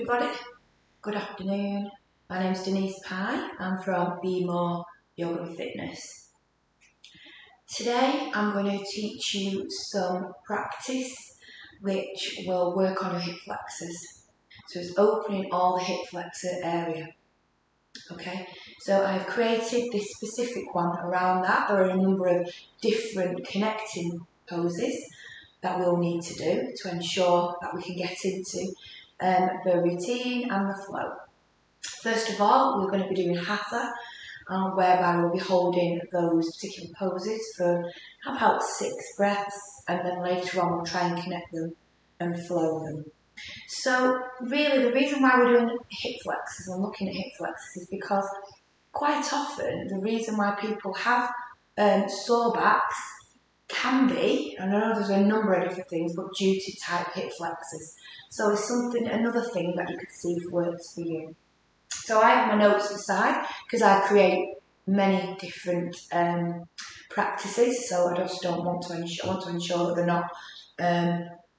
everybody, good afternoon. My name's Denise Pye. I'm from Be More Yoga and Fitness. Today I'm going to teach you some practice which will work on your hip flexors. So it's opening all the hip flexor area. Okay, so I've created this specific one around that. There are a number of different connecting poses that we'll need to do to ensure that we can get into the routine and the flow. First of all, we're going to be doing hatha, whereby we'll be holding those particular poses for about 6 breaths, and then later on we'll try and connect them and flow them. So really the reason why we're doing hip flexors and looking at hip flexors is because quite often the reason why people have sore backs can be, I know there's a number of different things, but due to tight hip flexors. So it's another thing that you could see if works for you. So I have my notes aside because I create many different practices, so I just want to ensure that they're not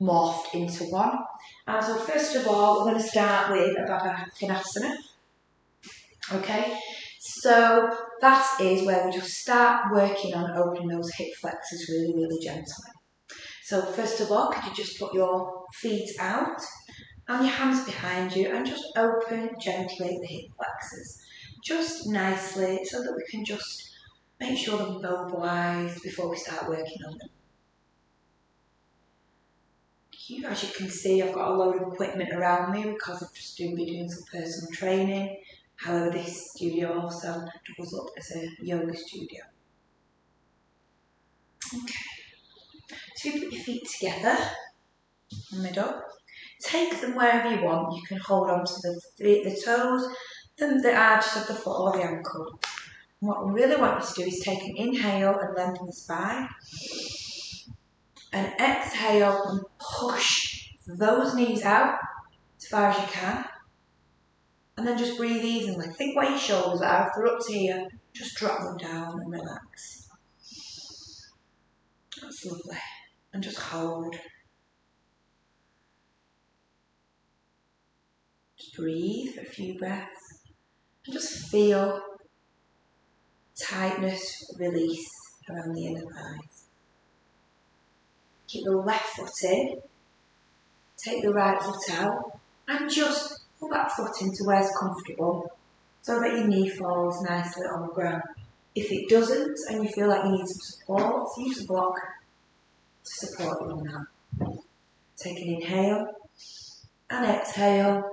morphed into one. So first of all, we're going to start with a Baddha-Konasana. Okay, so that is where we just start working on opening those hip flexors really, really gently. So first of all, could you just put your feet out and your hands behind you and just open gently the hip flexors, just nicely, so that we can just make sure they're mobilised before we start working on them. As you can see, I've got a load of equipment around me because I've just been doing some personal training. However, this studio also doubles up as a yoga studio. Okay, so you put your feet together in the middle. Take them wherever you want. You can hold on to the toes, the arches of the foot or the ankle. And what we really want you to do is take an inhale and lengthen the spine. And exhale and push those knees out as far as you can. And then just breathe evenly. Think where your shoulders are. If they're up to here, just drop them down and relax. That's lovely. And just hold. Just breathe for a few breaths. And just feel tightness, release around the inner thighs. Keep the left foot in. Take the right foot out. And just pull that foot into where it's comfortable so that your knee falls nicely on the ground. If it doesn't and you feel like you need some support, use a block to support you on that. Take an inhale and exhale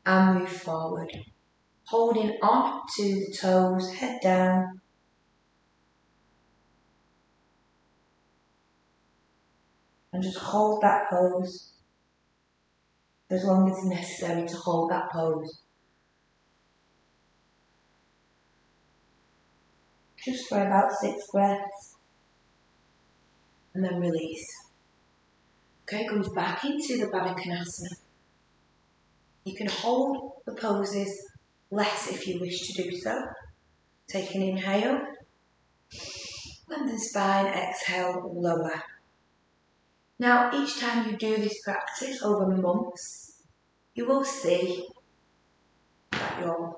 and move forward. Holding on to the toes, head down. And just hold that pose as long as it's necessary to hold that pose. Just for about 6 breaths. And then release. Okay, comes back into the Baddha-Konasana. You can hold the poses less if you wish to do so. Take an inhale. Lengthen spine, exhale, lower. Now, each time you do this practice over months, you will see that your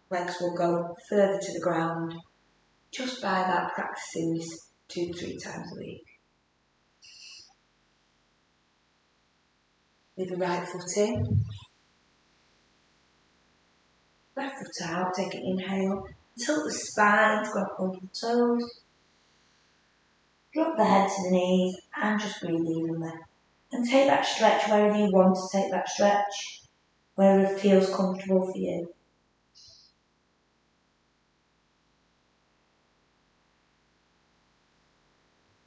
legs will go further to the ground just by that practicing this 2-3 times a week. With the right foot in, left foot out, take an inhale, tilt the spine to go up over the toes, drop the head to the knees and just breathe evenly. And take that stretch wherever you want to take that stretch, wherever it feels comfortable for you.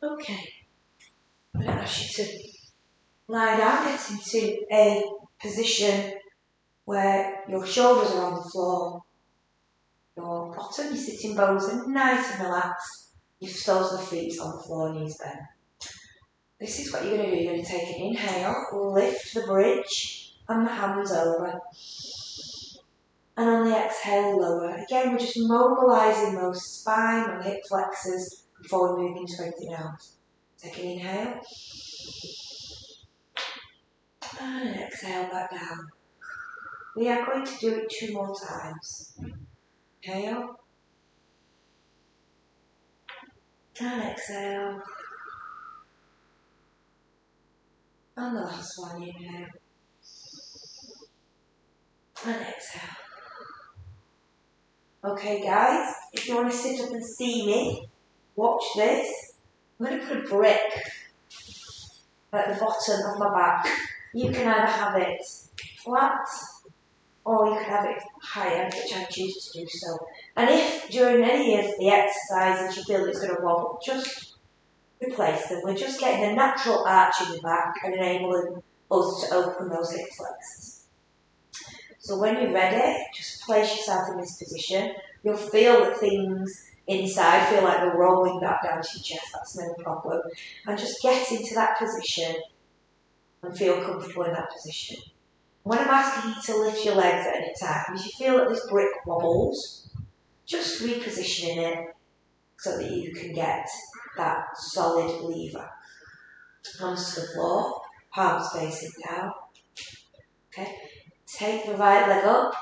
Okay, I'm going to ask you to lie down, get into a position where your shoulders are on the floor, your bottom, your sitting bones are nice and relaxed, your soles of the feet on the floor, knees bent. This is what you're going to do. You're going to take an inhale, lift the bridge and the hands over. And on the exhale, lower. Again, we're just mobilising those spine and hip flexors before we move into anything else. Take an inhale. And exhale back down. We are going to do it 2 more times. Inhale. And exhale. And the last one, inhale. And exhale. Okay guys, if you want to sit up and see me, watch this. I'm going to put a brick at the bottom of my back. You can either have it flat or you can have it higher, which I choose to do so. And if during any of the exercises you feel it's going to wobble, just replace them. We're just getting a natural arch in the back and enabling us to open those hip flexors. So when you're ready, just place yourself in this position. You'll feel that things inside feel like they're rolling back down to your chest, that's no problem. And just get into that position and feel comfortable in that position. When I'm asking you to lift your legs at any time, if you feel that this brick wobbles, just repositioning it so that you can get that solid lever. Hands to the floor, palms facing down. Okay. Take the right leg up,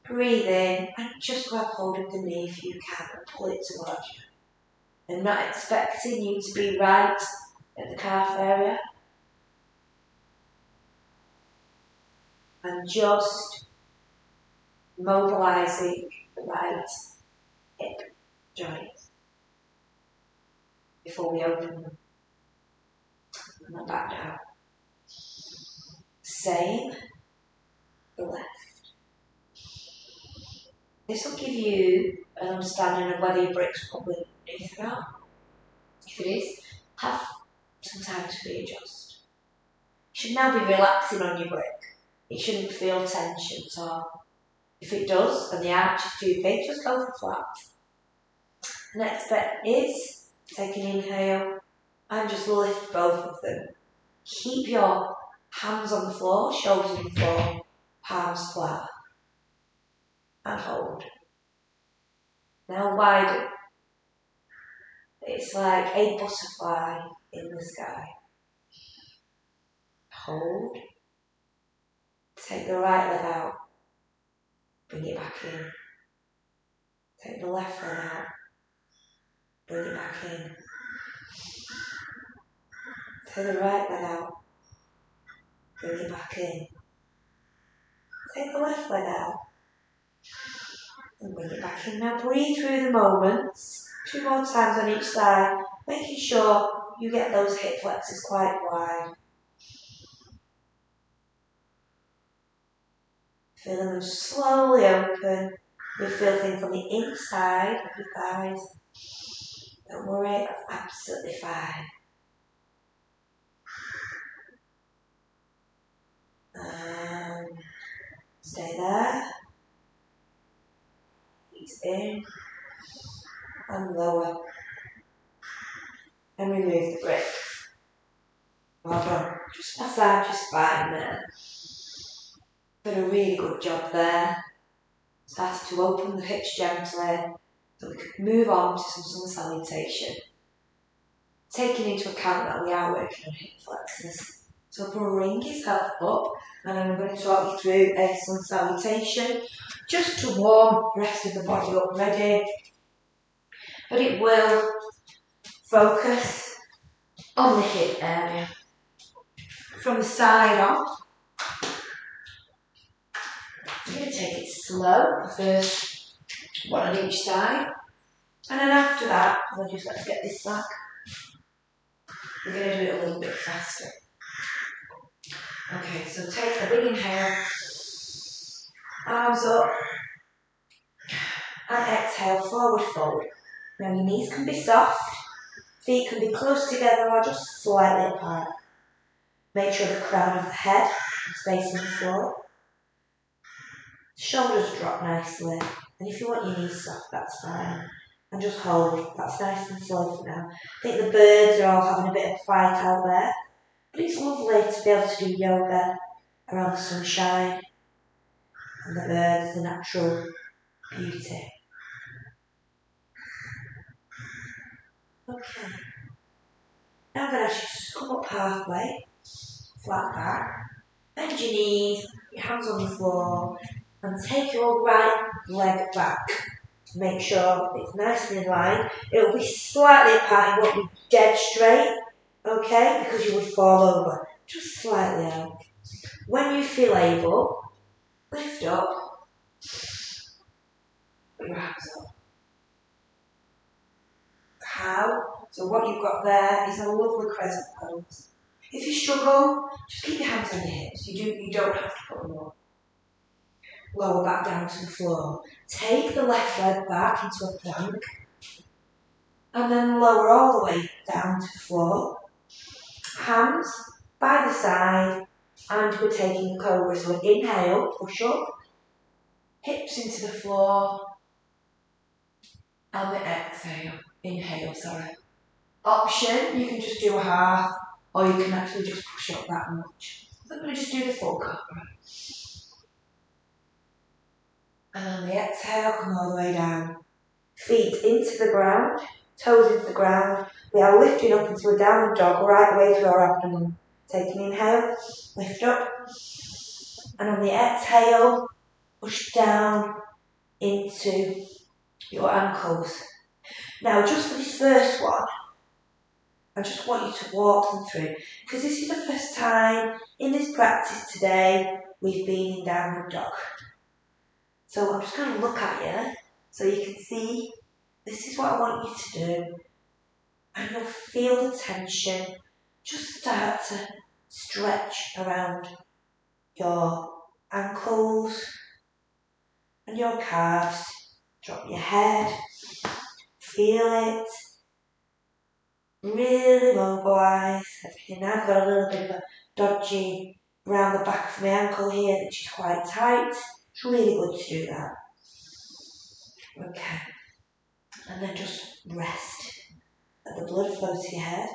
breathe in, and just grab hold of the knee if you can and pull it towards you. I'm not expecting you to be right at the calf area. And just mobilising the right hip joint before we open them. And then back down. Same, the left. This will give you an understanding of whether your brick's probably underneath or not. If it is, have some time to readjust. You should now be relaxing on your brick. It shouldn't feel tension at all. If it does, and the arch is too big, just go for flat. The next step is take an inhale and just lift both of them. Keep your hands on the floor, shoulders on the floor, palms flat. And hold. Now widen. It's like a butterfly in the sky. Hold. Take the right leg out. Bring it back in. Take the left leg out. Bring it back in. Take the right leg out. Bring it back in. Take the left leg out. And bring it back in. Now breathe through the moments. 2 more times on each side. Making sure you get those hip flexors quite wide. Feeling them slowly open. You feel things on the inside of your thighs. Don't worry, that's absolutely fine. And stay there. Ease in and lower. And remove the brick. Well done. Just massage your spine there. Did a really good job there. Start to open the hips gently so we can move on to some sun salutation. Taking into account that we are working on hip flexors. So bring yourself up and I'm going to talk you through a sun salutation just to warm the rest of the body up ready. But it will focus on the hip area. From the side off, I'm going to take it slow, first one on each side, and then after that, let's get this back. We're going to do it a little bit faster. Okay, so take a big inhale, arms up, and exhale, forward fold. Now your knees can be soft, feet can be close together or just slightly apart. Make sure the crown of the head is facing the floor. Shoulders drop nicely, and if you want your knees soft, that's fine. And just hold, that's nice and slow for now. I think the birds are all having a bit of a fight out there, but it's lovely to be able to do yoga around the sunshine and the birds, the natural beauty. Okay. Now I'm going to ask you to come up halfway, flat back. Bend your knees, your hands on the floor, and take your right leg back. Make sure it's nice and in line. It'll be slightly apart, it won't be dead straight, okay, because you would fall over. Just slightly out. When you feel able, lift up, put your hands up. How? So what you've got there is a lovely crescent pose. If you struggle, just keep your hands on your hips. You don't have to put them up. Lower back down to the floor. Take the left leg back into a plank. And then lower all the way down to the floor. Hands by the side. And we're taking a cobra. So inhale, push up. Hips into the floor. And then exhale. Inhale, sorry. Option, you can just do a half. Or you can actually just push up that much. So I'm going to just do the full cobra. And on the exhale, come all the way down. Feet into the ground, toes into the ground. We are lifting up into a downward dog right away through our abdomen. Take an inhale, lift up. And on the exhale, push down into your ankles. Now, just for this first one, I just want you to walk them through. Because this is the first time in this practice today we've been in downward dog. So I'm just going to look at you so you can see this is what I want you to do. And you'll feel the tension just start to stretch around your ankles and your calves. Drop your head, feel it, really mobilise everything. I've got a little bit of a dodgy around the back of my ankle here, which is quite tight. It's really good to do that. Okay. And then just rest. Let the blood flow to your head.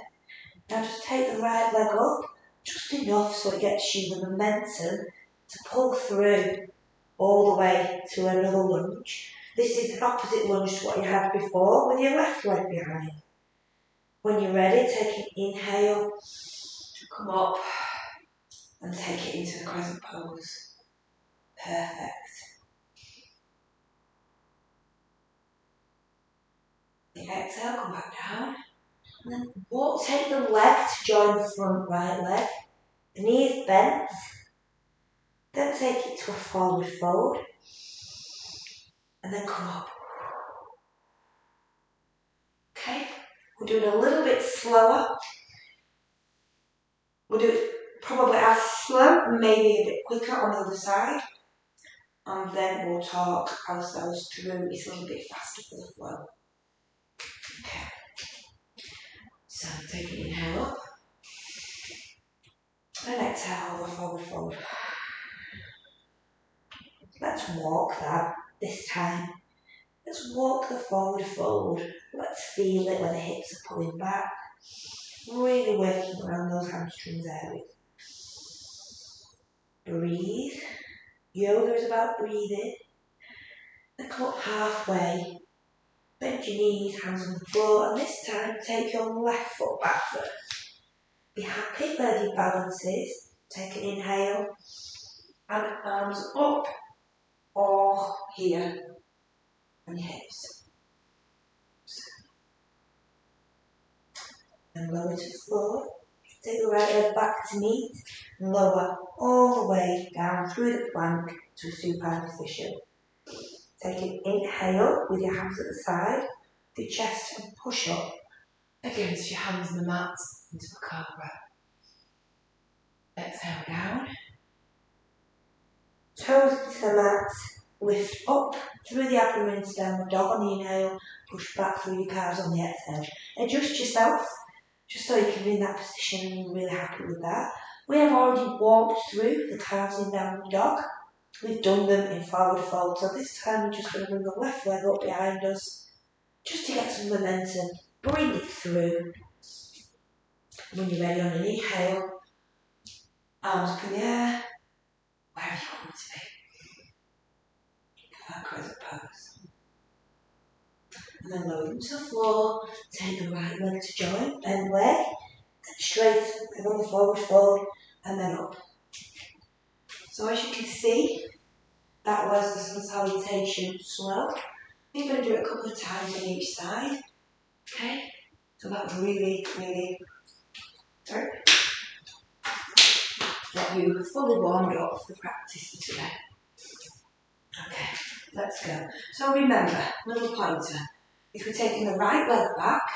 Now just take the right leg up, just enough so it gets you the momentum to pull through all the way to another lunge. This is an opposite lunge to what you had before with your left leg behind. When you're ready, take an inhale, come up and take it into the crescent pose. Perfect. The exhale, come back down. And then take the leg to join the front right leg. The knee is bent. Then take it to a forward fold. And then come up. Okay, we'll do it a little bit slower. We'll do it probably as slow, maybe a bit quicker on the other side. And then we'll talk ourselves through it's a little bit faster for the flow. Okay. So take an inhale up. And exhale, the forward fold. Let's walk that this time. Let's walk the forward fold. Let's feel it when the hips are pulling back. Really working around those hamstrings areas. Breathe. Yoga is about breathing. Then come up halfway. Bend your knees, hands on the floor, and this time take your left foot back first. Be happy where your balance is. Take an inhale. And arms up or here. And your hips. And lower to the floor. Take the right leg back to meet. And lower all the way down through the plank to a supine position. Take an inhale with your hands at the side, your chest, and push up against your hands on the mat into the cobra. Exhale down. Toes into the mat, lift up through the abdomen into downward dog on the inhale, push back through your calves on the exhale. Adjust yourself just so you can be in that position and you're really happy with that. We have already walked through the calves in downward dog. We've done them in forward fold, so this time we're just going to bring the left leg up behind us just to get some momentum. Bring it through. When you're ready on an inhale, arms up in the air, wherever you want to be. That crescent pose. And then lower them to the floor, take the right leg to join, bend leg, then straight, leg on the forward fold, and then up. So as you can see, that was the sun salutation slow. You're going to do it a couple of times on each side. Okay? So that was really, really get you fully warmed up for the practice for today. Okay, let's go. So remember, little pointer. If we're taking the right leg back,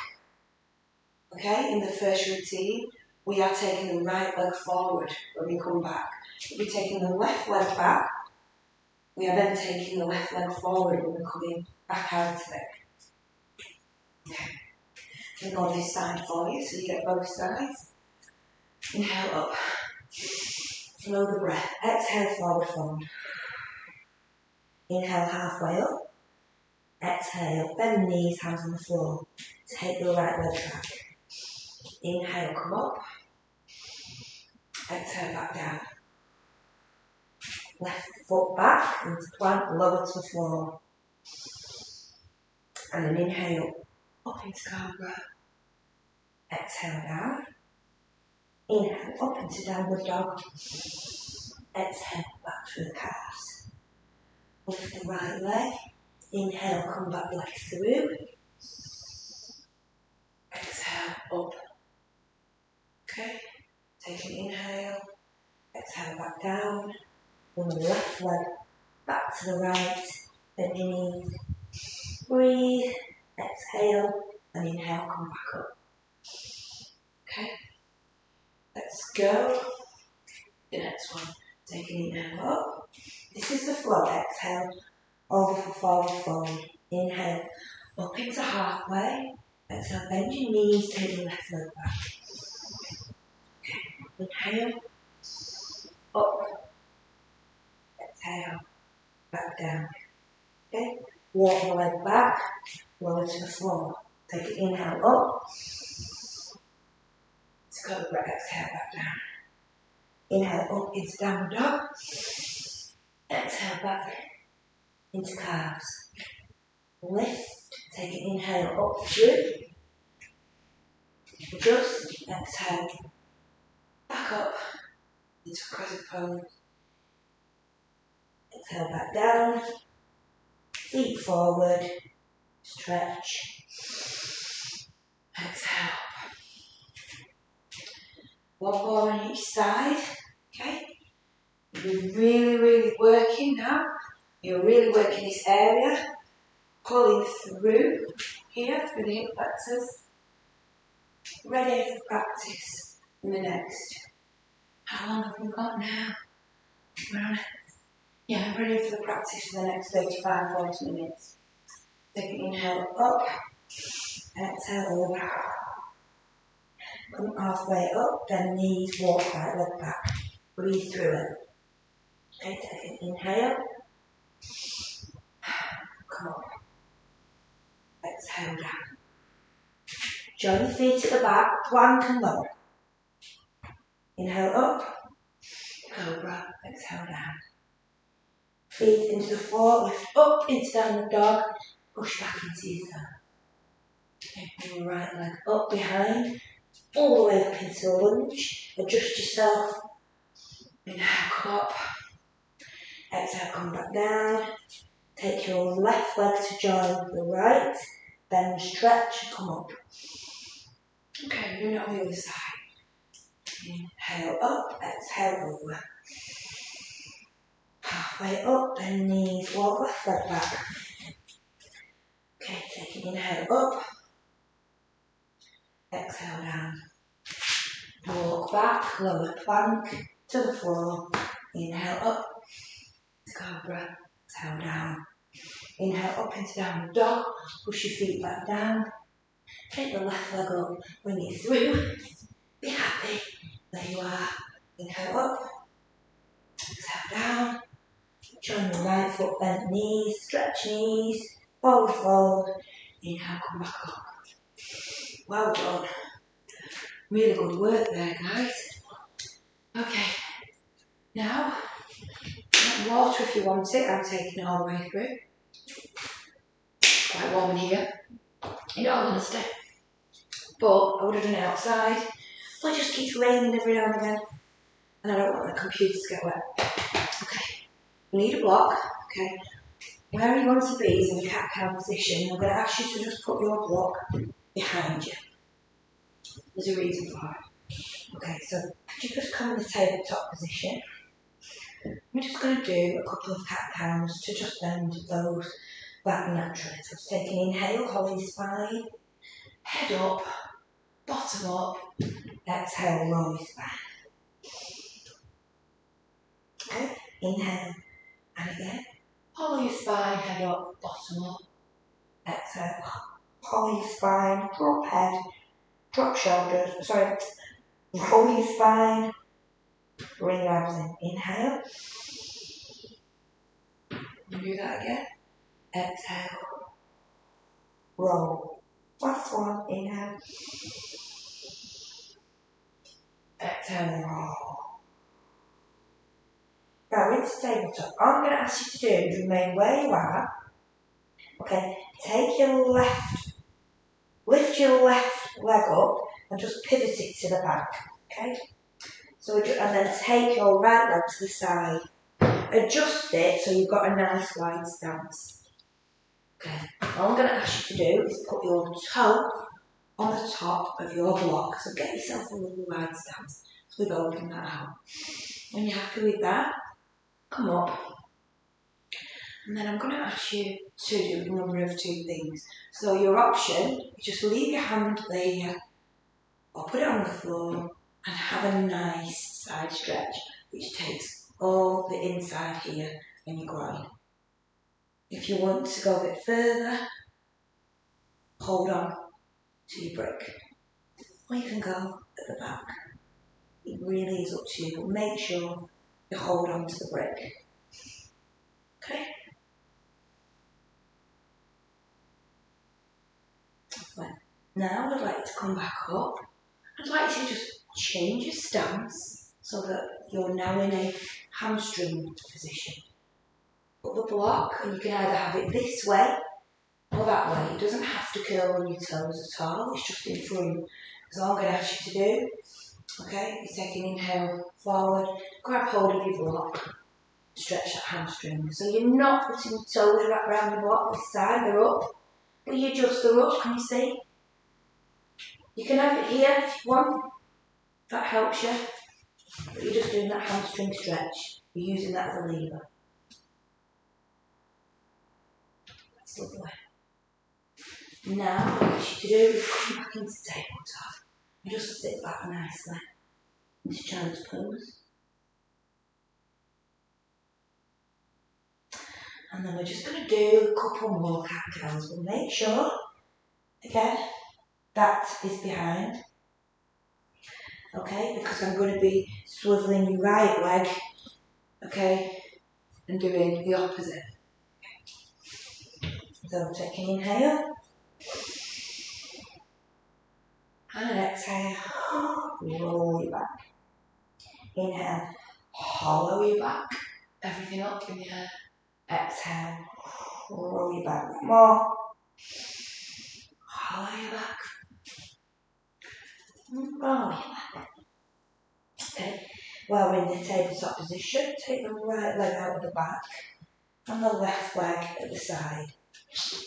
okay, in the first routine, we are taking the right leg forward when we come back. If we're taking the left leg back, we are then taking the left leg forward when we're coming back out of it. Okay. I'm going to go this side for you so you get both sides. Inhale up. Slow the breath. Exhale forward fold. Inhale halfway up. Exhale, bend the knees, hands on the floor. Take the right leg back. Inhale, come up. Exhale, back down. Left foot back into plank, lower to the floor. And then inhale, up into cobra. Exhale down. Inhale, up into downward dog. Exhale, back through the calves. Lift the right leg. Inhale, come back leg through. Exhale, up. Okay, take an inhale. Exhale, back down. Bring the left leg back to the right. Bend your knees. Breathe. Exhale. And inhale, come back up. Okay, let's go. The next one. Take an inhale up. This is the flow. Exhale, over for forward fold. Inhale, up into halfway. Exhale, bend your knees, take your left leg back. Okay, inhale, up. Exhale, back down. Okay, walk the leg back, lower to the floor. Take an inhale up. Let's go, exhale, back down. Inhale up into downward dog. Exhale back into calves. Lift, take an inhale up through. Adjust, exhale. Back up into crescent pose. Exhale back down. Feet forward. Stretch. Exhale. One more on each side. Okay. You're really working now. You're really working this area. Pulling through here through the hip flexors. Ready for practice in the next. How long have we got now? We're on it. Yeah, I'm ready for the practice for the next 35-40 minutes. Take an inhale up. Exhale over. Come halfway up, then knees, walk right leg back. Breathe through it. Okay, take an inhale. Come up. Exhale down. Join the feet at the back, plank and lower. Inhale up. Cobra. Exhale down. Feet into the floor, lift up into downward dog. Push back into your thumb. Okay, bring the right leg up behind. All the way up into a lunge. Adjust yourself. Inhale, come up. Exhale, come back down. Take your left leg to join the right. Then stretch and come up. Okay, doing it on the other side. Inhale up, exhale over. Halfway up, bend knees, walk left leg back. Okay, take an inhale up. Exhale down. Walk back, lower plank to the floor. Inhale up. Cobra. Exhale down. Inhale up into downward dog. Push your feet back down. Take the left leg up. Bring it through. Be happy. There you are. Inhale up. Exhale down. Join the right foot, bent knees, stretch knees, forward fold. Inhale, come back up. Well done. Really good work there, guys. Okay. Now, get water if you want it. I'm taking it all the way through. It's quite warm in here, in all honesty. But I would have done it outside. But it just keeps raining every now and again. and I don't want the computer to get wet. Okay, you need a block, okay. Where you want to be is in the cat-cow position. I'm going to ask you to just put your block behind you. There's a reason for it. Okay, so could you just come in the tabletop position? We're just going to do a couple of cat-cows to just bend those back naturally. So let's take an inhale, hold your spine, head up, bottom up, exhale, roll your spine. Okay, inhale, and again. Hold your spine, head up, bottom up, exhale. Hold your spine, drop head, drop shoulders, roll your spine, bring your arms in. Inhale. Do that again. Exhale. Roll. Last one. Inhale. Exhale. Roll. Now into tabletop. All I'm going to ask you to do is remain where you are. Okay. Take your lift your left leg up and just pivot it to the back. Okay. So and then take your right leg to the side. Adjust it so you've got a nice wide stance. Okay. All I'm going to ask you to do is put your toe on the top of your block. So get yourself a little wide stance. So we've opened that out. When you're happy with that, come up. And then I'm going to ask you to do a number of two things. So your option, you just leave your hand there or put it on the floor and have a nice side stretch, which takes all the inside here and your groin. If you want to go a bit further, hold on to your brick. Or you can go at the back. It really is up to you, but make sure you hold on to the brick. Okay? Well, now I'd like you to come back up. I'd like you to just change your stance so that you're now in a hamstring position. Put the block, and you can either have it this way or that way. It doesn't have to curl on your toes at all, it's just in front. Because all I'm going to ask you to do, okay, is take an inhale forward, grab hold of your block, stretch that hamstring. So you're not putting your toes wrapped around the block this side, they're up, but you adjust the up, can you see? You can have it here if you want, if that helps you, but you're just doing that hamstring stretch. You're using that as a lever. That's lovely. Now, what I want you to do is come back into tabletop and just sit back nicely into child's pose. And then we're just going to do a couple more cat-cows. We'll make sure, again, that is behind. Okay, because I'm going to be swiveling your right leg, okay, and doing the opposite. So take an inhale. And an exhale. Roll your back. Inhale. Hollow your back. Everything up in the air. Exhale. Roll your back. More. Hollow your back. Roll your back. Okay. While we're in the tabletop position, take the right leg out of the back and the left leg at the side.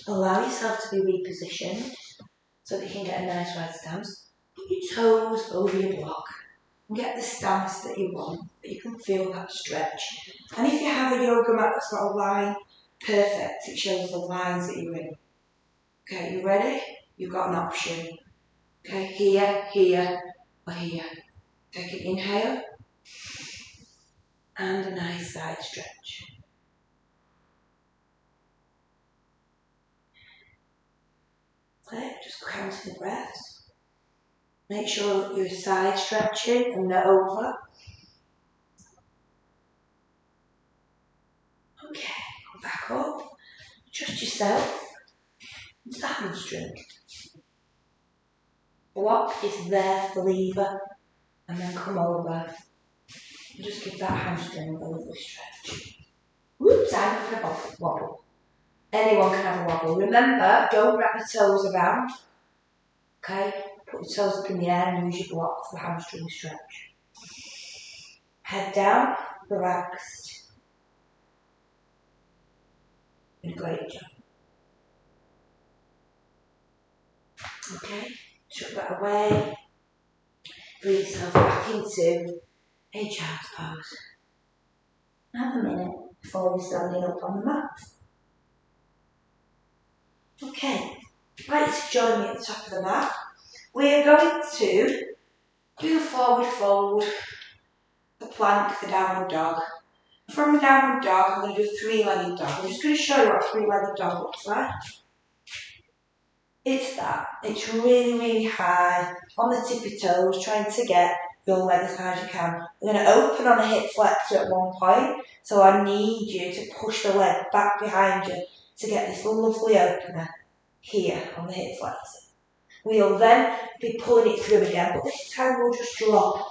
Allow yourself to be repositioned so that you can get a nice wide stance. Put your toes over your block and get the stance that you want, that you can feel that stretch. And if you have a yoga mat that's got a line, perfect, it shows the lines that you're in. Okay, you ready? You've got an option. Okay, here, here, or here. Take an inhale and a nice side stretch. Okay, just counting the breaths. Make sure that you're side stretching and not over. Okay, come back up. Adjust yourself into the hamstring. Block is there for the lever, and then come over and just give that hamstring a lovely stretch. Whoops, I'm having a wobble. Anyone can have a wobble. Remember, don't wrap the toes around. Okay, put your toes up in the air and use your block for the hamstring stretch. Head down, relaxed. And great job. Okay, chuck that away. Bring yourself back into a child's pose. Have a minute before we're standing up on the mat. Okay, I'd like you to join me at the top of the mat. We're going to do the forward fold, the plank, the downward dog. From the downward dog, I'm going to do a three-legged dog. I'm just going to show you what a three-legged dog looks like. It's that. It's really, really high, on the tippy toes, trying to get your leg as high as you can. We're going to open on a hip flexor at one point, so I need you to push the leg back behind you to get this lovely opener here on the hip flexor. We'll then be pulling it through again, but this time we'll just drop,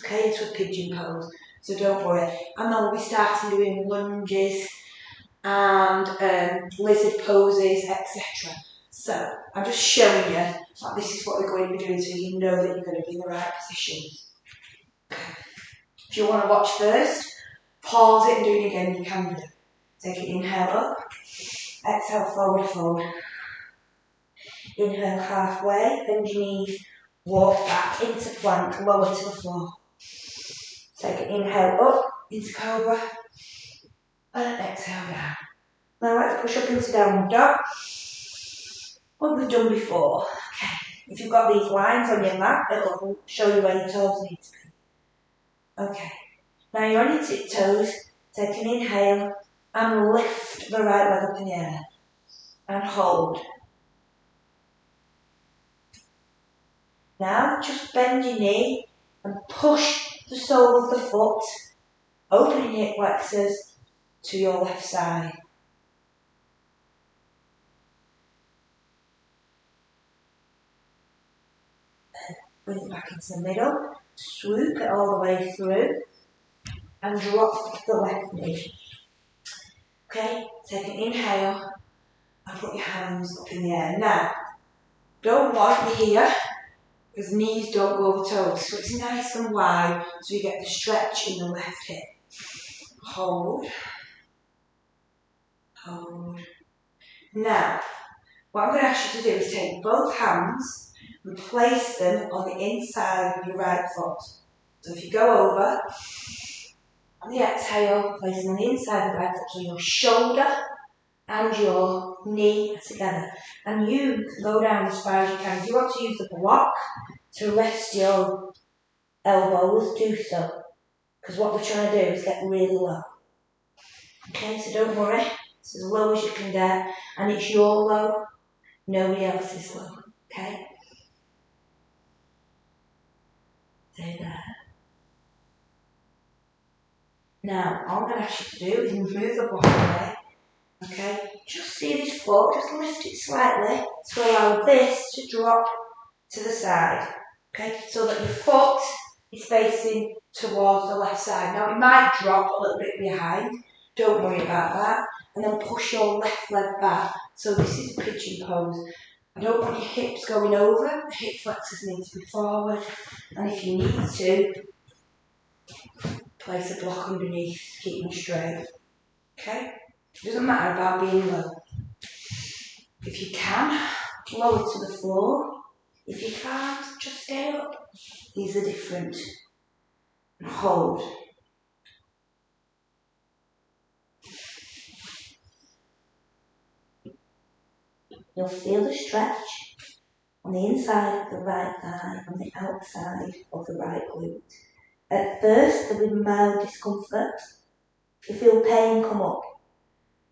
okay, into a pigeon pose, so don't worry. And then we'll be starting doing lunges and lizard poses, etc. So I'm just showing you that this is what we're going to be doing so you know that you're going to be in the right position. If you want to watch first, pause it and do it again, you can do. Take it, inhale up, exhale forward fold. Inhale halfway, bend your knees, walk back into plank, lower to the floor. Take an inhale up into cobra and exhale down. Now let's push up into downward dog. What we've done before. Okay, if you've got these lines on your mat, it'll show you where your toes need to be. Okay, now you're on your tiptoes, take an inhale and lift the right leg up in the air and hold. Now just bend your knee and push the sole of the foot, opening your hip flexors to your left side. Bring it back into the middle, swoop it all the way through and drop the left knee. Okay, take an inhale and put your hands up in the air. Now, don't want you here because knees don't go over toes, so it's nice and wide so you get the stretch in the left hip. Hold, hold. Now, what I'm going to ask you to do is take both hands and place them on the inside of your right foot. So if you go over, on the exhale, place them on the inside of the right foot so your shoulder and your knee are together. And you can go down as far as you can. If you want to use the block to rest your elbows, do so. Because what we're trying to do is get really low. Okay, so don't worry. It's as low as you can get. And it's your low, nobody else's low. Okay? Stay there. Now, all I'm going to ask you to do is move the block away. Okay? Just see this foot, just lift it slightly to allow this to drop to the side. Okay? So that your foot is facing towards the left side. Now, it might drop a little bit behind. Don't worry about that. And then push your left leg back. So this is pigeon pose. I don't want your hips going over. The hip flexors need to be forward. And if you need to, place a block underneath, keep them straight. Okay? It doesn't matter about being low. If you can, lower to the floor. If you can't, just stay up. These are different. And hold. You'll feel the stretch on the inside of the right thigh, on the outside of the right glute. At first, there'll be mild discomfort. You feel pain come up,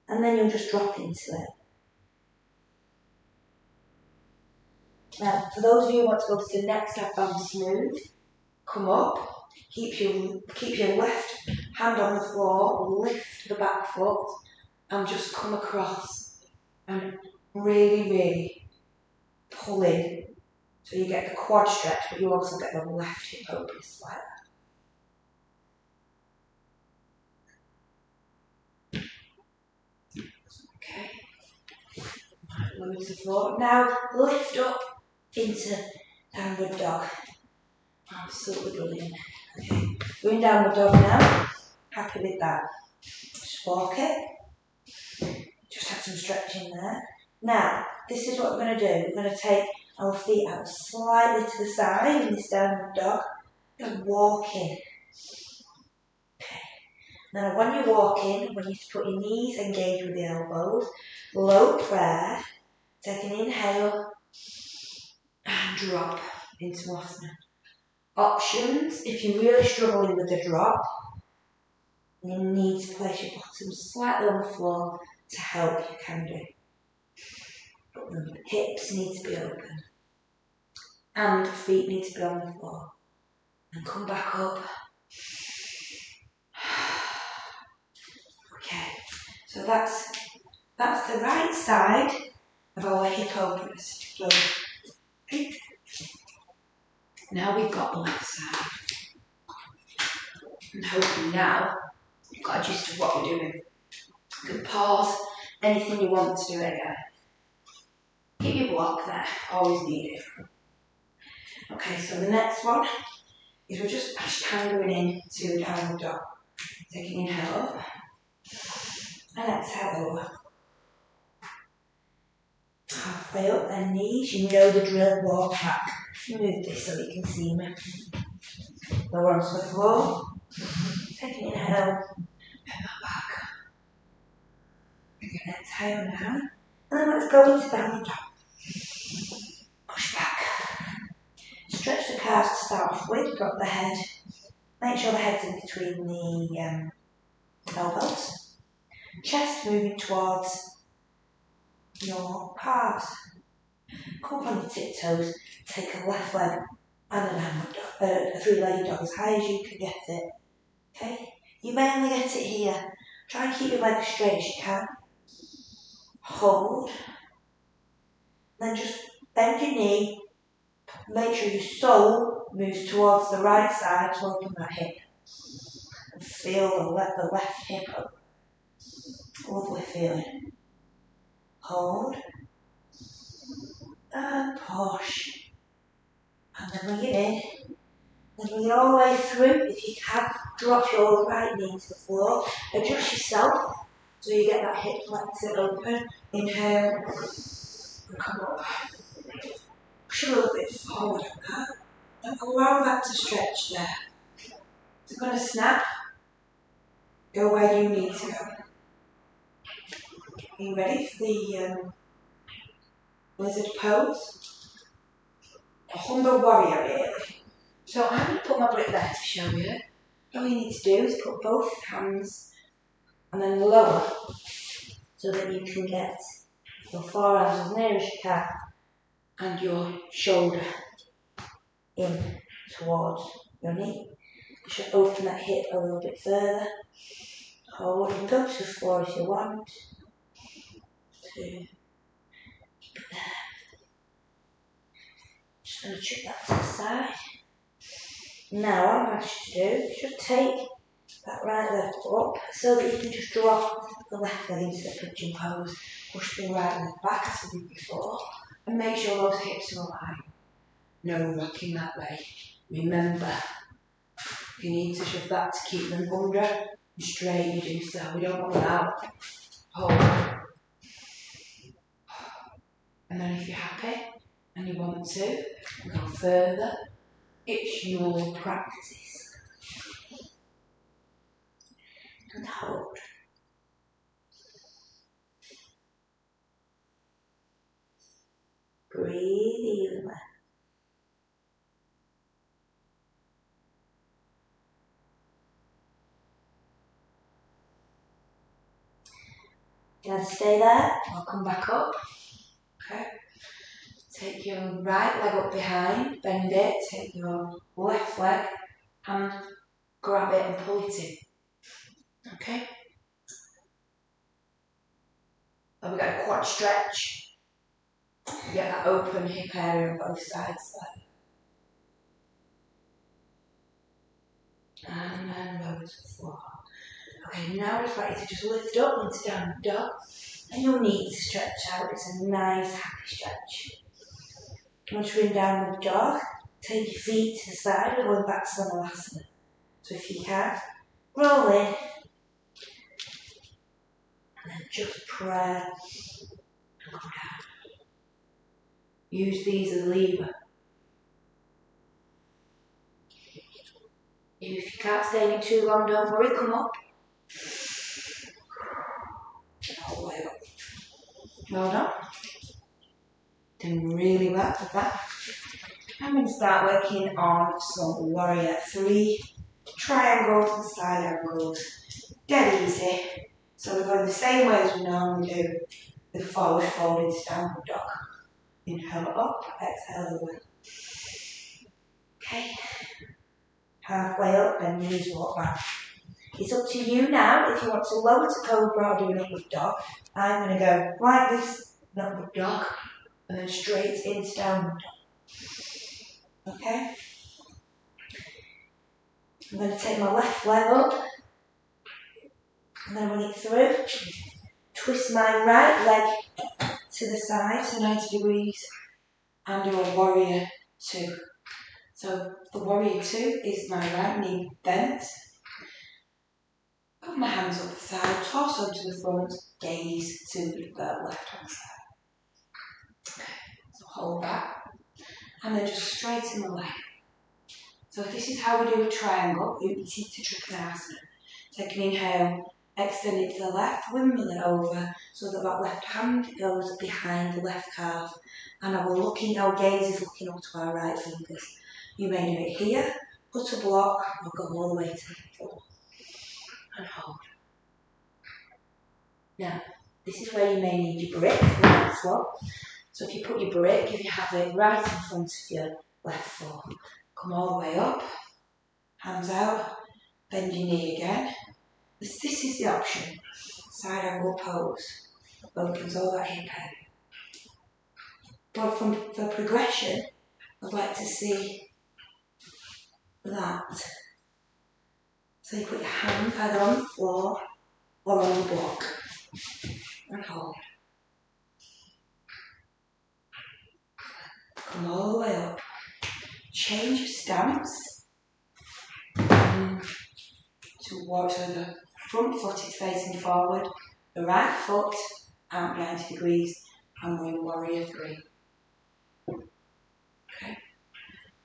and then you'll just drop into it. Now, for those of you who want to go to the next advanced smooth, come up, keep your left hand on the floor, lift the back foot, and just come across and really, really pull in. So you get the quad stretch, but you also get the left hip open like that. Okay. Lower to the floor. Now lift up into downward dog. Absolutely brilliant. Okay, going downward dog now. Happy with that. Just walk it. Just have some stretching there. Now, this is what we're going to do. We're going to take our feet out slightly to the side in this downward dog and walk in. Okay. Now, when you're walking, when you put your knees engaged with the elbows, low prayer, take an inhale and drop into Asana. Options, if you're really struggling with the drop, you need to place your bottom slightly on the floor to help, you can do. But the hips need to be open and the feet need to be on the floor. And come back up. Okay, so that's the right side of our hip openers. Okay. Now we've got the left side. And hopefully now you've got used to what we're doing. You can pause anything you want to do it again. Keep your block there, always need it. Okay, so the next one is we're just going into a downward dog. Take an inhale up and exhale over. Halfway up their knees, you know the drill, walk back. Move this so you can see me. Lower onto the floor. Take an inhale, bend that back. Again, exhale now. And then let's go into downward dog. Push back. Stretch the calves to start off with, drop the head. Make sure the head's in between the elbows. Chest moving towards your calves. Come up on your tiptoes, take a left leg and a downward dog, a three-legged dog as high as you can get it. Okay? You may only get it here. Try and keep your legs straight as you can. Hold. Then just bend your knee. Make sure your sole moves towards the right side to open that hip. And feel the left hip up. Lovely feeling. Hold. And push. And then bring it in. Then bring it all the way through. If you can, drop your right knee to the floor. Adjust yourself so you get that hip flexor open. Inhale. And come up. Push a little bit forward on that. And allow that to stretch there. It's going to snap. Go where you need to go. Are you ready for the lizard pose? A humble warrior, really. So I'm going to put my brick there to show you. All you need to do is put both hands and then lower so that you can get your forearms as near as you can and your shoulder in towards your knee. You should open that hip a little bit further. Hold and go to the floor if you want. Keep it there. Just going to chuck that to the side. Now what I'm asked you to do is just take that right leg up so that you can just drop the left leg into the pigeon pose. Push the right leg back as we did before and make sure those hips are aligned. No rocking that way. Remember, if you need to shove that to keep them under and straight, you do so. We don't want them out. Hold. And then if you're happy and you want to go further, it's your practice. And hold. Breathe evenly. You're going to stay there. I'll come back up. Okay. Take your right leg up behind, bend it, take your left leg and grab it and pull it in. Okay? And we get a quad stretch. Get that open hip area on both sides there. And then lower to the floor. Okay, now I'd like you to just lift up into downward dog. And you'll need to stretch out. It's a nice, happy stretch. Once you're in downward dog, take your feet to the side, we're going back to Svanasana. So if you can, roll in, and then just prayer, and come down. Use these as a lever. If you can't stay in too long, don't worry, come up. All the way up. Well done. Doing really well with that. I'm going to start working on some warrior 3 triangles and side angles. Dead easy. So we're going the same way as we normally do with forward fold into downward dog. Inhale up, exhale over. Okay. Halfway up, bend your knees, walk back. It's up to you now if you want to lower to cobra or do an upward dog. I'm going to go like this, an upward dog, and then straight into downward dog. Okay? I'm going to take my left leg up, and then run it through. Twist my right leg to the side, so 90 degrees, and do a warrior 2. So the warrior 2 is my right knee bent. Put my hands up the side, torso to the front, gaze to the left hand side. Okay, so hold that, and then just straighten the leg. So this is how we do a triangle, it's to Trikonasana. Take an inhale, extend it to the left, windmill it over, so that that left hand goes behind the left calf, and our gaze is looking up to our right fingers. You may do it here, put a block, or go all the way to the floor. And hold. Now, this is where you may need your brick for the next one. So if you put your brick, if you have it right in front of your left foot, come all the way up, hands out, bend your knee again. This is the option. Side angle pose. Opens all that hip area. But for progression, I'd like to see that. So you put your hand either on the floor or on the block. And hold. Come all the way up. Change your stance towards the front foot is facing forward, the right foot out 90 degrees, and we're in warrior 3. Okay.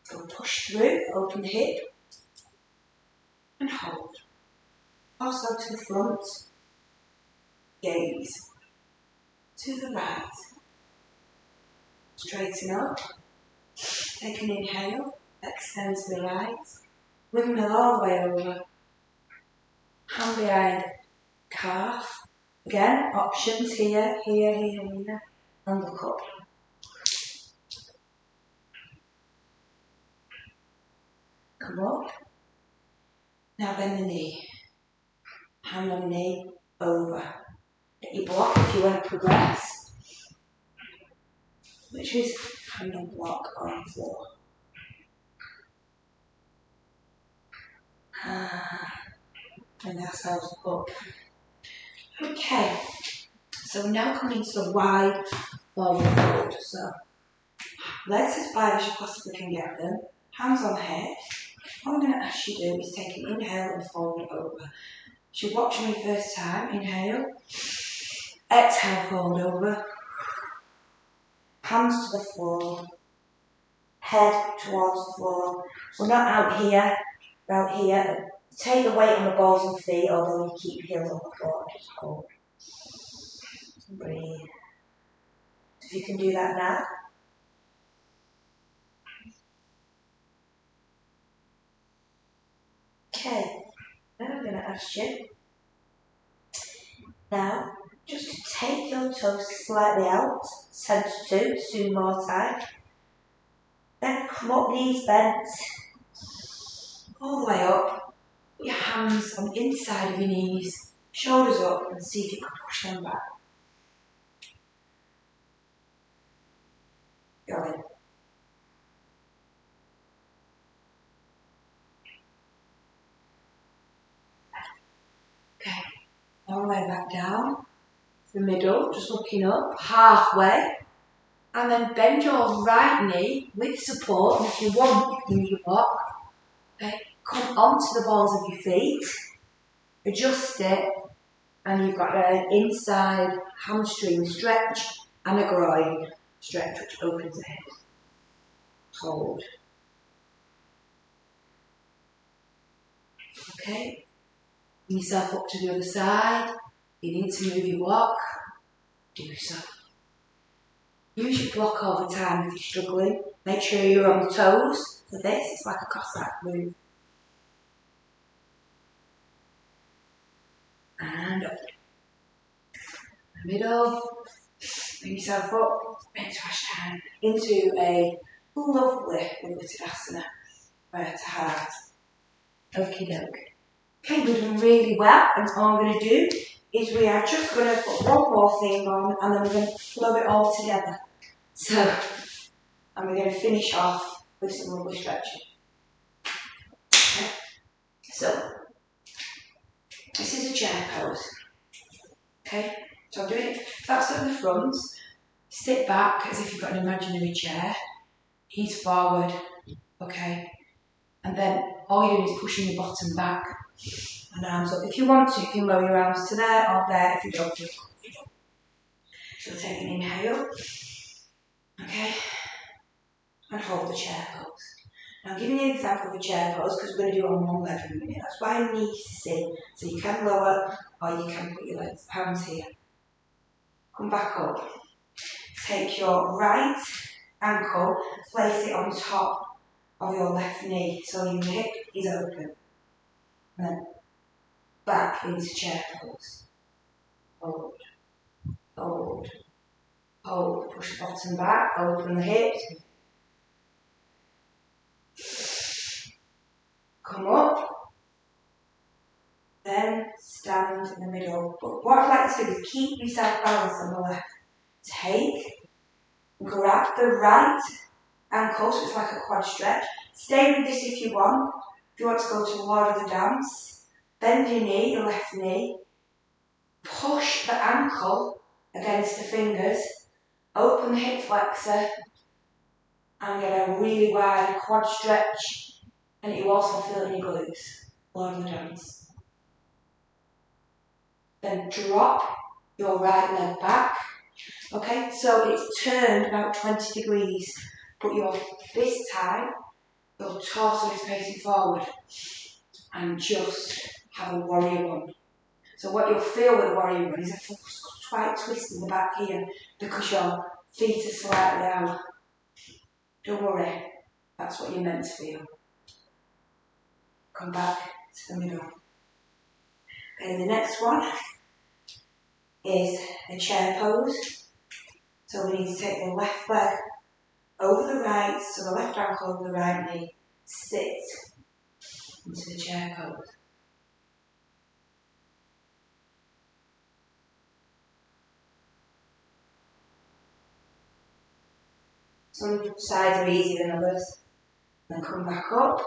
So push through, open the hip, and hold. Also to the front, gaze. To the right. Straighten up. Take an inhale, extend to the right. Windmill all the way over. Hand behind calf. Again, options here, here, here, here. And look up. Come up. Now bend the knee. Hand on knee, over. Get your block if you want to progress. Which is hand on block on the floor. Bring ourselves up. Okay, so we're now coming to the wide forward fold. So legs as wide as you possibly can get them. Hands on hips. What I'm going to ask you to do is take an inhale and fold over. If you're watching me first time, inhale. Exhale, fold over. Hands to the floor. Head towards the floor. We're not out here. We're out here. Take the weight on the balls and feet, although you keep your heels on the floor. Just hold. Breathe. If you can do that now. Okay. Now I'm going to ask you. Now, just to take your toes slightly out. Centre to, sumo time. Then come up, knees bent. All the way up. Put your hands on the inside of your knees. Shoulders up and see if you can push them back. Go in. Okay, all the way back down, the middle, just looking up, halfway, And then bend your right knee with support, and if you want, you can use your block. Okay, come onto the balls of your feet, adjust it, and you've got an inside hamstring stretch and a groin stretch which opens the hip. Hold. Okay, bring yourself up to the other side. You need to move your block, do so. Use your block all the time if you're struggling. Make sure you're on the toes for this, it's like a Cossack move. And up. Middle. Bring yourself up into a lovely Tadasana, to heart. Okie doke. Okay, we're doing really well, and all I'm going to do is we are just going to put one more thing on, and then we're going to flow it all together. So, and we're going to finish off with some lovely stretching. Okay. So, this is a chair pose. Okay, so I'm doing it, that's at the front. Sit back as if you've got an imaginary chair. Knees forward, okay? And then all you're doing is pushing your bottom back and arms up. If you want to, you can lower your arms to there or there if you don't feel comfortable. So take an inhale, okay? And hold the chair pose. Now I'm giving you an example of a chair pose because we're going to do it on one leg in a minute. That's why I need you to see. So you can lower or you can put your legs, hands here. Come back up. Take your right ankle, place it on top of your left knee so your hip is open. And then back into chair pose. Hold, hold, hold. Push the bottom back, open the hips. Come up. Then stand in the middle. But what I'd like to do is keep yourself balanced on the left. Take, grab the right ankle, so it's like a quad stretch. Stay with this if you want. If you want to go to Lord of the Dance, bend your knee, your left knee. Push the ankle against the fingers. Open the hip flexor. And get a really wide quad stretch. And you also feel it in your glutes. Lord of the Dance. Then drop your right leg back. Okay, so it's turned about 20 degrees, but this time, your torso is facing forward, and just have a warrior one. So what you'll feel with a warrior one is a slight twist in the back here, because your feet are slightly out. Don't worry, that's what you're meant to feel. Come back to the middle. Okay, the next one is a chair pose. So we need to take the left leg over the right, so the left ankle over the right knee, sit into the chair pose. Some sides are easier than others. Then come back up.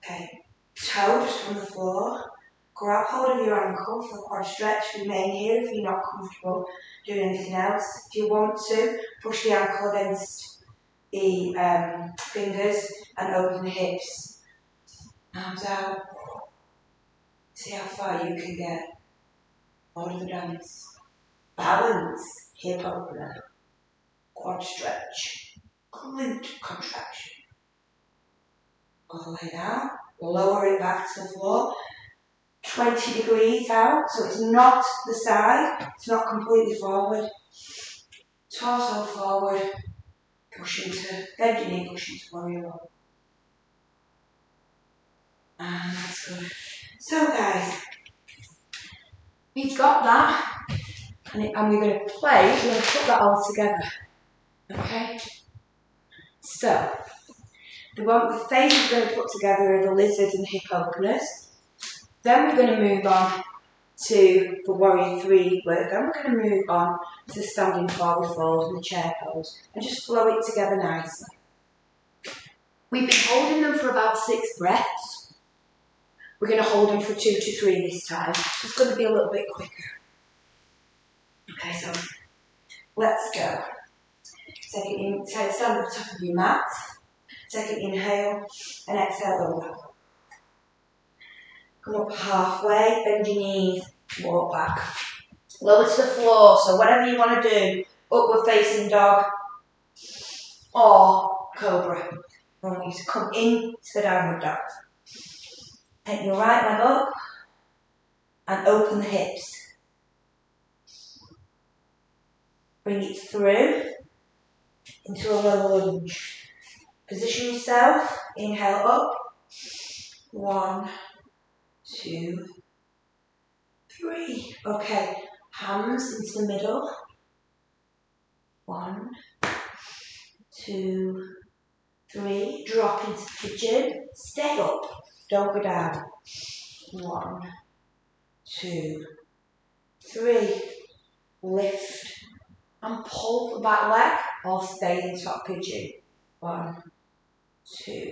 Okay, toe just on the floor. Grab hold of your ankle for a quad stretch. Remain here if you're not comfortable doing anything else. If you want to, push the ankle against the fingers and open the hips. Arms out. See how far you can get. Lord of the Dance. Balance. Hip opener. Quad stretch. Glute contraction. All the way down. Lower it back to the floor. 20 degrees out, so it's not the side, it's not completely forward. Torso forward, push into, bend your knee, push into warrior one. And that's good. So guys, we've got that, and we're going to play, we're going to put that all together. Okay? So, the phases we're going to put together are the lizards and hip openers. Then we're going to move on to the warrior three work. Then we're going to move on to the standing forward fold and the chair pose and just flow it together nicely. We've been holding them for about 6 breaths. We're going to hold them for 2 to 3 this time. It's going to be a little bit quicker. Okay, so let's go. Take it in, stand at the top of your mat. Take an inhale and exhale over. Come up halfway, bend your knees, walk back. Lower to the floor, so whatever you want to do, upward facing dog or cobra. I want you to come into the downward dog. Take your right leg up and open the hips. Bring it through into a low lunge. Position yourself, inhale up. 1, 2, 3. Okay, hands into the middle. 1, 2, 3. Drop into pigeon. Stay up. Don't go down. 1, 2, 3. Lift and pull the back leg or stay in top pigeon. 1, 2,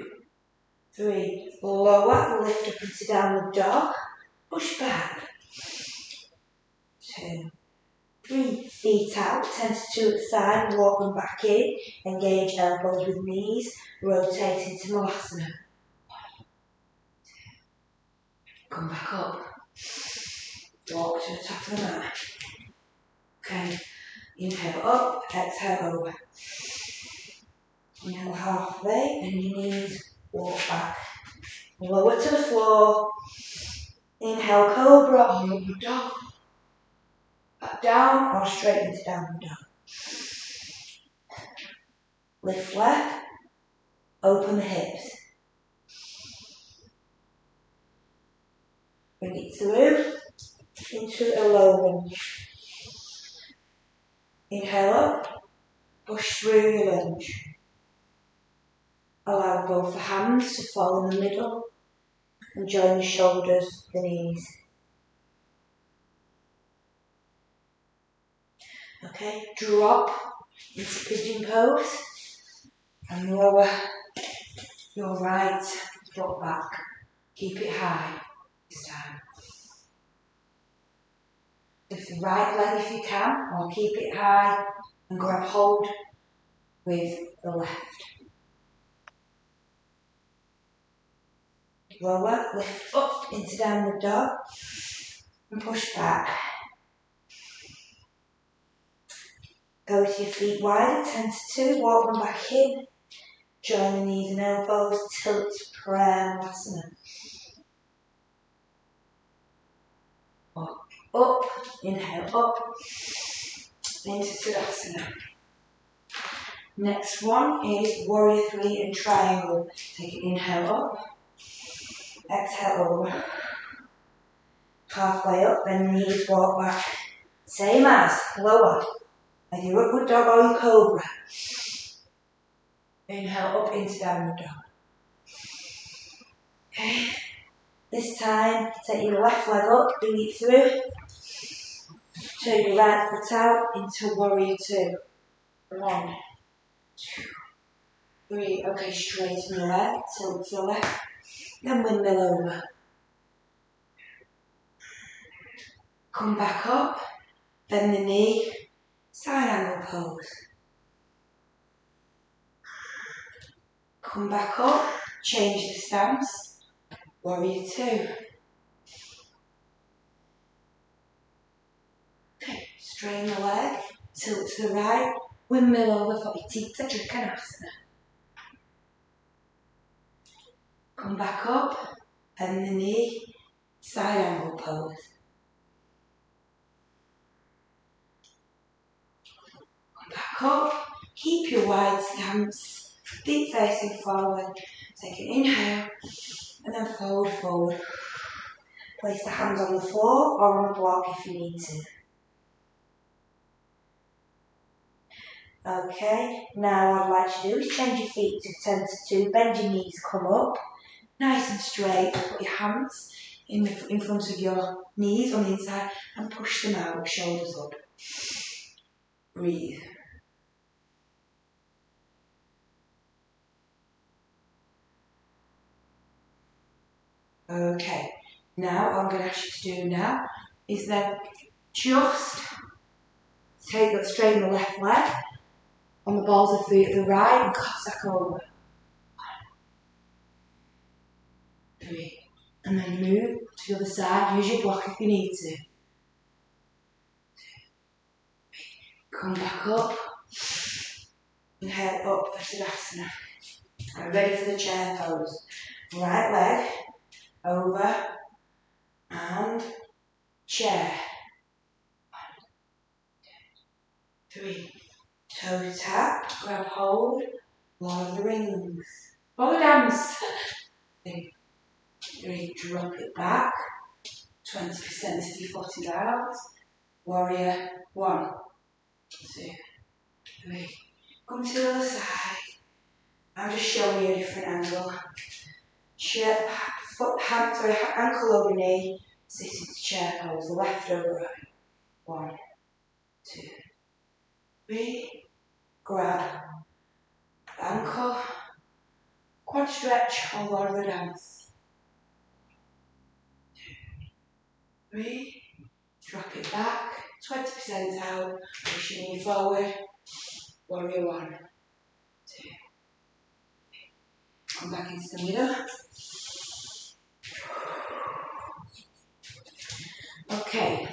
3. Lower, lift up into downward dog. Push back. 2, 3. Feet out, 10 to 2 at the side, walk them back in. Engage elbows with knees. Rotate into Malasana. Come back up. Walk to the top of the mat. Okay. Inhale up, exhale over. Inhale halfway, bend your knees, walk back. Lower to the floor. Inhale cobra or upward dog. Back down or straight into downward dog. Lift leg, open the hips. Bring it through into a low lunge. Inhale up, push through your lunge. Allow both the hands to fall in the middle and join the shoulders, the knees. Okay, drop into pigeon pose and lower your right foot back. Keep it high this time. Lift the right leg if you can, or keep it high and grab hold with the left. Lower, lift up into downward dog and push back. Go with your feet wide, 10 to 2, walk them back in. Join the knees and elbows, tilt to prayer Malasana. Walk up, inhale up, into Tadasana. Next one is Warrior 3 and Triangle. Take an inhale up, exhale over. Halfway up, bend the knees, walk back. Same as lower. Like your upward dog or your cobra. Inhale up into downward dog. Okay. This time, take your left leg up, bring it through. Turn your right foot out into Warrior 2. 1, 2, 3. Okay, straighten your leg, tilt to the left. Then windmill over. Come back up, bend the knee, side angle pose. Come back up, change the stance, Warrior 2. Okay, straighten the leg, tilt to the right, windmill over for Itita Trikonasana. Come back up, bend the knee, side angle pose. Come back up, keep your wide stance, feet facing forward. Take an inhale and then fold forward. Place the hands on the floor or on the block if you need to. Okay, now what I'd like you to do is change your feet to 10 to 2, bend your knees, come up, nice and straight, put your hands in front of your knees on the inside and push them out, shoulders up. Breathe. Okay, now what I'm going to ask you to do now is then just straighten the left leg on the balls of feet at the right and Cossack over. 1, 3. And then move to the other side. Use your block if you need to. 2, 3. Come back up. And head up for Tadasana. And ready for the chair pose. Right leg over and chair. 1, 2, 3. Toe tap, grab hold, Lord of the Rings. Follow dance. 2, 3, drop it back. 20% of your foot is out. Warrior 1, 2, 3. Come to the other side. I'm just showing you a different angle. Ankle over knee, sitting to chair pose, left over right. 1, 2, 3. Grab ankle, quad stretch on Lord of the Dance. 2, 3. Drop it back, 20% out, push your knee forward. Warrior 1, 2, 3. Come back into the middle. Okay,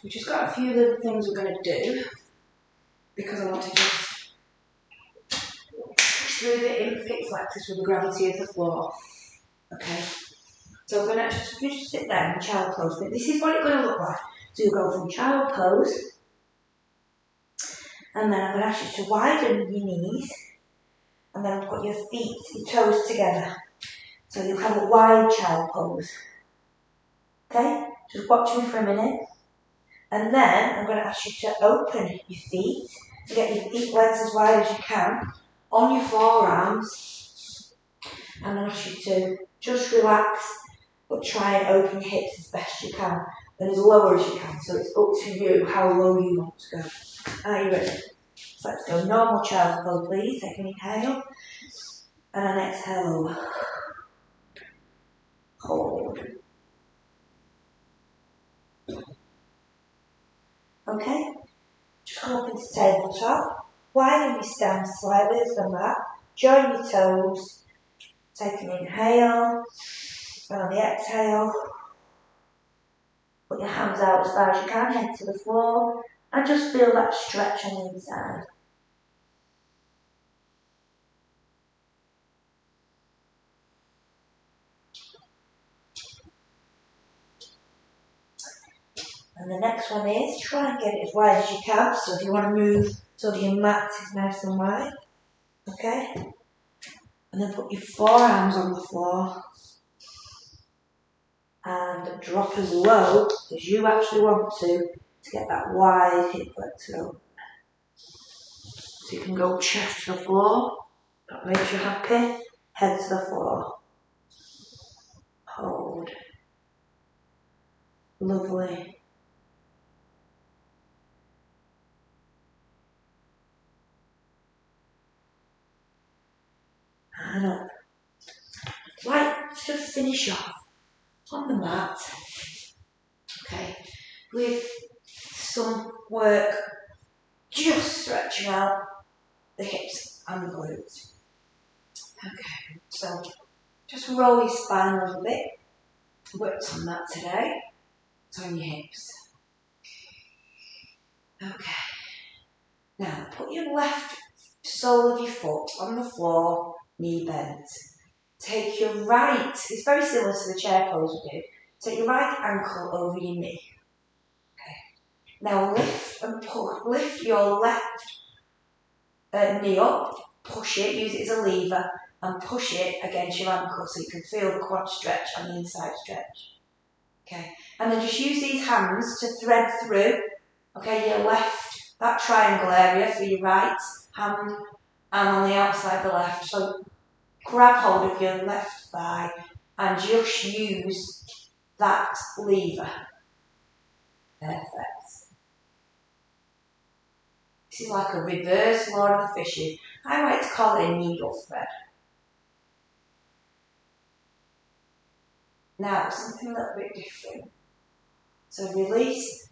we've just got a few little things we're going to do because I want to just push through the infix flexors with the gravity of the floor. Okay, so we're going to just sit there in child pose. But this is what it's going to look like. So you go from child pose, and then I'm going to ask you to widen your knees, and then put your feet, your toes together. So you'll have a wide child pose. Okay, just watch me for a minute. And then I'm going to ask you to open your feet, to get your feet legs as wide as you can, on your forearms. And I'll ask you to just relax, but try and open your hips as best you can, and as low as you can. So it's up to you how low you want to go. Are you ready? So let's go normal child pose, please. Take an inhale, and an exhale over. Hold. Okay, just come up into tabletop, widen your stance slightly as the mat, join your toes, take an inhale, and on the exhale, put your hands out as far as you can, head to the floor, and just feel that stretch on the inside. And the next one is, try and get it as wide as you can, so if you want to move so that your mat is nice and wide, okay? And then put your forearms on the floor, and drop as low as you actually want to get that wide hip flexor up. So you can go chest to the floor, that makes you happy, head to the floor. Hold. Lovely. And up. Right, let's just finish off on the mat, okay, with some work just stretching out the hips and the glutes. Okay, so just roll your spine a little bit. Worked on that today. It's on your hips. Okay. Now put your left sole of your foot on the floor, knee bent. Take your right, it's very similar to the chair pose we did. Take your right ankle over your knee. Okay. Now lift and pull, lift your left knee up, push it, use it as a lever, and push it against your ankle so you can feel the quad stretch and the inside stretch. Okay. And then just use these hands to thread through, okay, your left, that triangle area for your right hand, and on the outside the left. So grab hold of your left thigh and just use that lever. Perfect. This is like a reverse Lord of the Fishes. I like to call it a needle thread. Now, something a little bit different. So release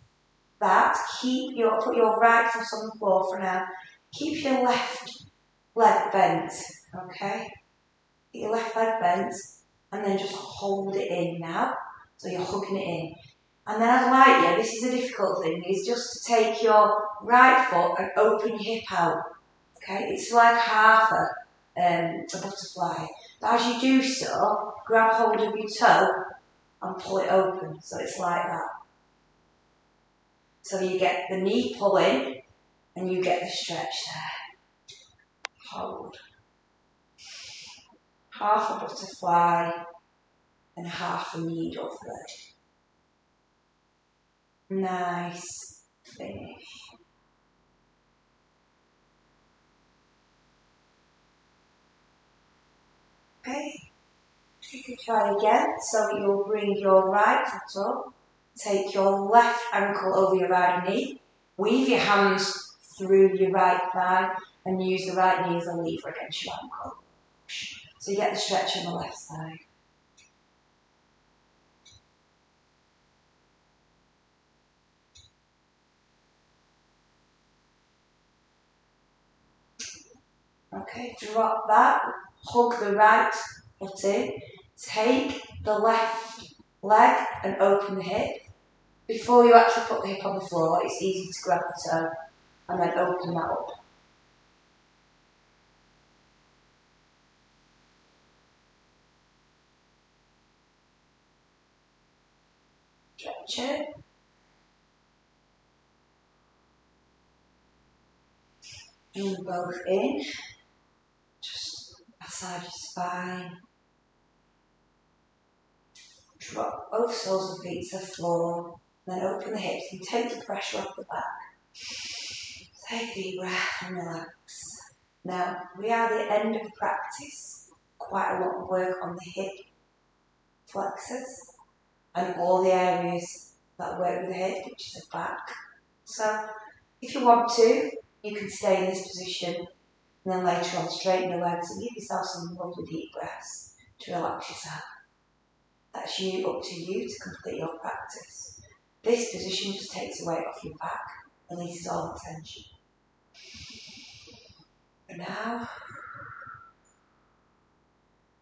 that, put your right foot on the floor for now. Keep your left leg bent, okay? Get your left leg bent and then just hold it in now. So you're hugging it in. And then I'd like you, this is a difficult thing, is just to take your right foot and open your hip out. Okay, it's like half a butterfly. But as you do so, grab hold of your toe and pull it open. So it's like that. So you get the knee pulling and you get the stretch there. Hold. Half a butterfly and half a needle thread. Nice finish. Okay, you can try again. So you'll bring your right foot up, take your left ankle over your right knee, weave your hands through your right thigh and use the right knee as a lever against your ankle. So you get the stretch on the left side. Okay, drop that, hug the right foot in, take the left leg and open the hip. Before you actually put the hip on the floor, it's easy to grab the toe and then open that up. Stretch it. Bring both in. Just massage your spine. Drop both soles of feet to the floor. Then open the hips and take the pressure off the back. Take a deep breath and relax. Now, we are at the end of the practice. Quite a lot of work on the hip flexors and all the areas that work with the hip, which is the back. So, if you want to, you can stay in this position and then later on straighten your legs and give yourself some lovely deep breaths to relax yourself. That's up to you to complete your practice. This position just takes the weight off your back, releases all the tension. And now,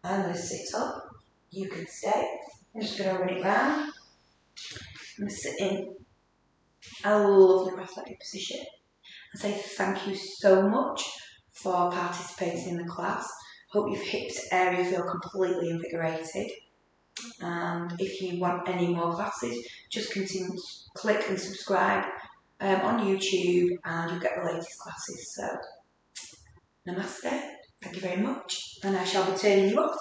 I'm going to sit up. You can stay. I'm just going to run it round. I'm going to sit in a lovely prosthetic position and say thank you so much for participating in the class. Hope your hips area feel completely invigorated. And if you want any more classes, just continue to click and subscribe on YouTube and you'll get the latest classes. So, namaste, thank you very much, and I shall be turning you off.